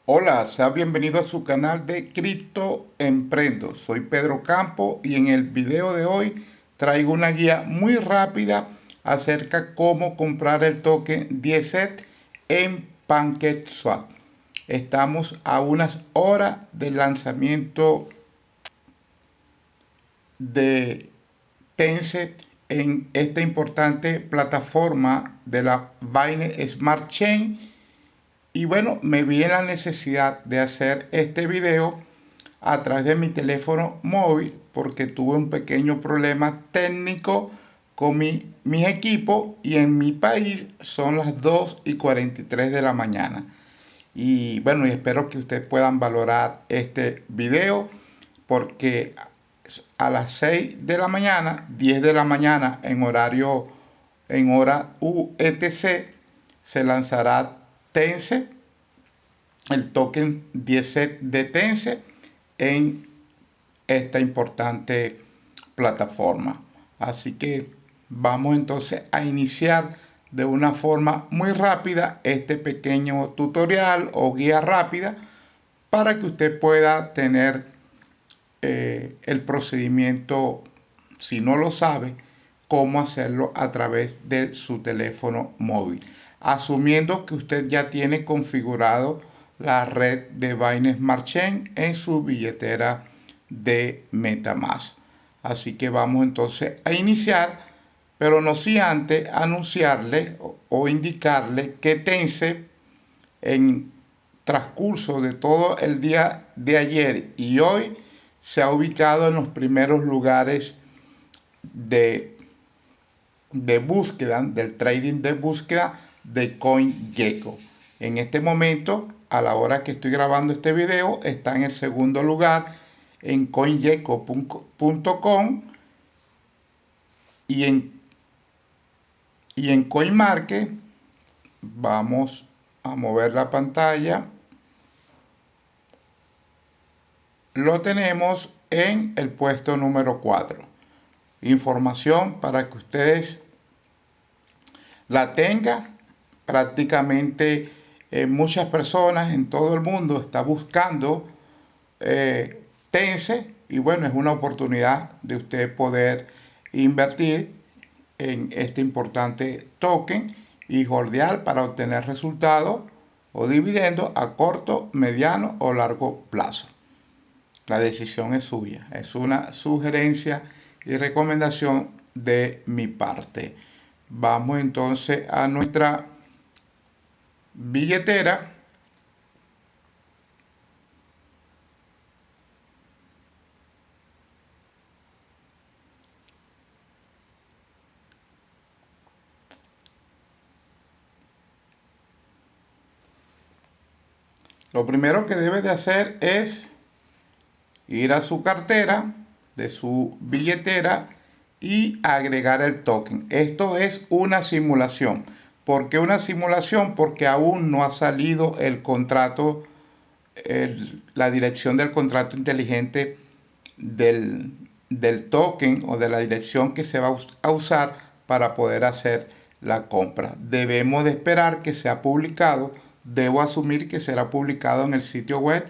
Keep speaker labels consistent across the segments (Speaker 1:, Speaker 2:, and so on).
Speaker 1: Hola, sea bienvenido a su canal de Cripto Emprendo. Soy Pedro Campo y en el video de hoy traigo una guía muy rápida acerca cómo comprar el token 10ETH en PancakeSwap. Estamos a unas horas del lanzamiento de Tencent en esta importante plataforma de la Binance Smart Chain. Y bueno, me vi en la necesidad de hacer este video a través de mi teléfono móvil porque tuve un pequeño problema técnico con mi equipo y en mi país son las 2:43 de la mañana. Y bueno, y espero que ustedes puedan valorar este video porque a las 6 de la mañana, 10 de la mañana en hora UETC, se lanzará Tencent, el token 10 de Tencent en esta importante plataforma. Así que vamos entonces a iniciar de una forma muy rápida este pequeño tutorial o guía rápida para que usted pueda tener el procedimiento, si no lo sabe, cómo hacerlo a través de su teléfono móvil, asumiendo que usted ya tiene configurado la red de Binance Smart Chain en su billetera de MetaMask. Así que vamos entonces a iniciar, pero no sin antes anunciarle o indicarle que Tencent en transcurso de todo el día de ayer y hoy se ha ubicado en los primeros lugares de, de búsqueda, del trading de búsqueda de CoinGecko. En este momento, a la hora que estoy grabando este video, está en el segundo lugar en coingecko.com y en CoinMarket. Vamos a mover la pantalla. Lo tenemos en el puesto número 4. Información para que ustedes la tengan. Prácticamente muchas personas en todo el mundo están buscando Tencent y bueno, es una oportunidad de usted poder invertir en este importante token y holdear para obtener resultados o dividendos a corto, mediano o largo plazo. La decisión es suya, es una sugerencia y recomendación de mi parte. Vamos entonces a nuestra billetera. Lo primero que debe de hacer es ir a su cartera de su billetera y agregar el token. Esto es una simulación. ¿Por qué una simulación? Porque aún no ha salido el contrato, la dirección del contrato inteligente del token o de la dirección que se va a usar para poder hacer la compra. Debemos de esperar que sea publicado. Debo asumir que será publicado en el sitio web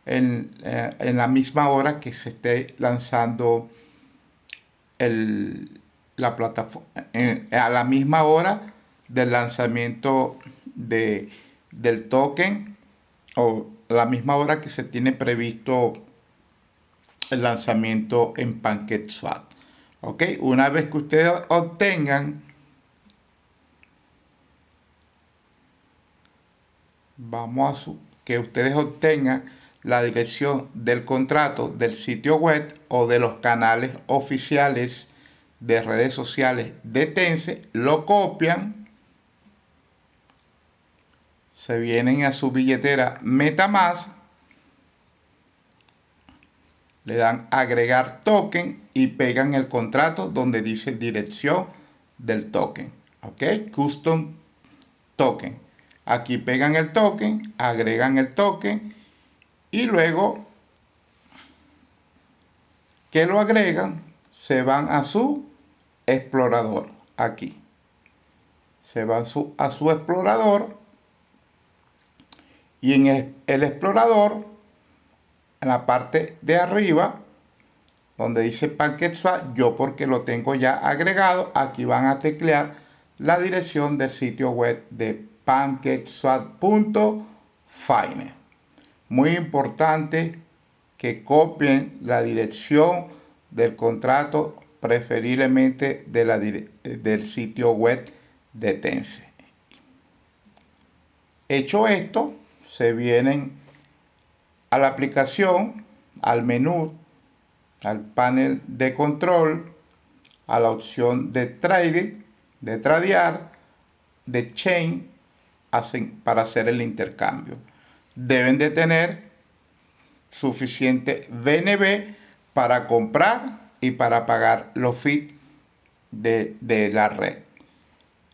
Speaker 1: en la misma hora que se esté lanzando la plataforma, a la misma hora del lanzamiento del token o la misma hora que se tiene previsto el lanzamiento en PancakeSwap. ¿Ok? Una vez que ustedes obtengan, que ustedes obtengan la dirección del contrato del sitio web o de los canales oficiales de redes sociales de Tencent, lo copian, se vienen a su billetera MetaMask, le dan agregar token y pegan el contrato donde dice dirección del token. ¿Ok? Custom token. Aquí pegan el token, agregan el token y luego que lo agregan se van a su explorador. Aquí se van a su explorador Y en el explorador, en la parte de arriba, donde dice PancakeSwap, yo porque lo tengo ya agregado, aquí van a teclear la dirección del sitio web de pancakeswap.finance. Muy importante que copien la dirección del contrato, preferiblemente del sitio web de Tencent. Hecho esto, se vienen a la aplicación, al menú, al panel de control, a la opción de trading, de tradear, de chain, para hacer el intercambio. Deben de tener suficiente BNB para comprar y para pagar los fees de la red.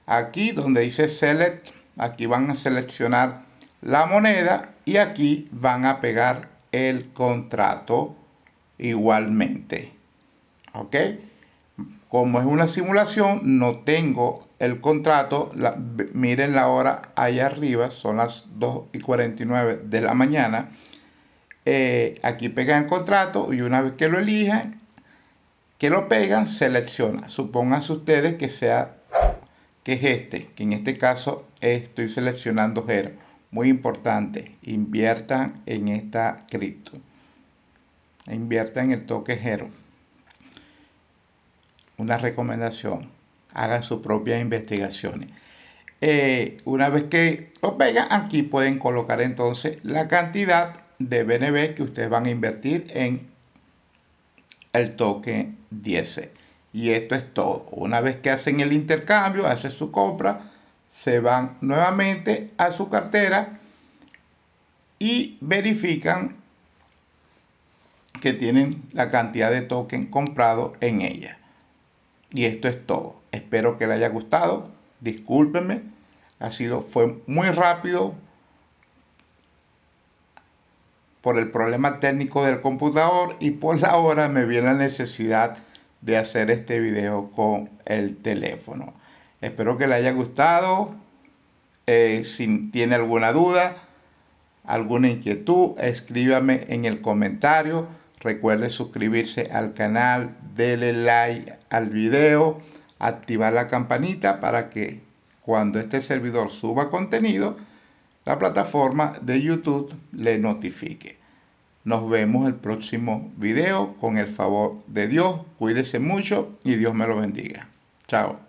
Speaker 1: Aquí donde dice Select, aquí van a seleccionar la moneda y aquí van a pegar el contrato igualmente. ¿Ok? Como es una simulación, no tengo el contrato. Miren la hora ahí arriba, son las 2:49 de la mañana. Aquí pegan el contrato y una vez que lo elijan, que lo pegan, selecciona. Supónganse ustedes que es este, que en este caso estoy seleccionando Hero. Muy importante, inviertan en esta cripto. Inviertan en el token Hero. Una recomendación, hagan sus propias investigaciones. Una vez que lo pegan, aquí pueden colocar entonces la cantidad de BNB que ustedes van a invertir en el token 10. Y esto es todo. Una vez que hacen el intercambio, hacen su compra, se van nuevamente a su cartera y verifican que tienen la cantidad de token comprado en ella. Y esto es todo. Espero que les haya gustado. Discúlpenme. Fue muy rápido por el problema técnico del computador y por la hora me viene la necesidad de hacer este video con el teléfono. Espero que les haya gustado. Si tiene alguna duda, alguna inquietud, escríbame en el comentario. Recuerde suscribirse al canal, denle like al video, activar la campanita para que cuando este servidor suba contenido, la plataforma de YouTube le notifique. Nos vemos el próximo video con el favor de Dios. Cuídese mucho y Dios me lo bendiga. Chao.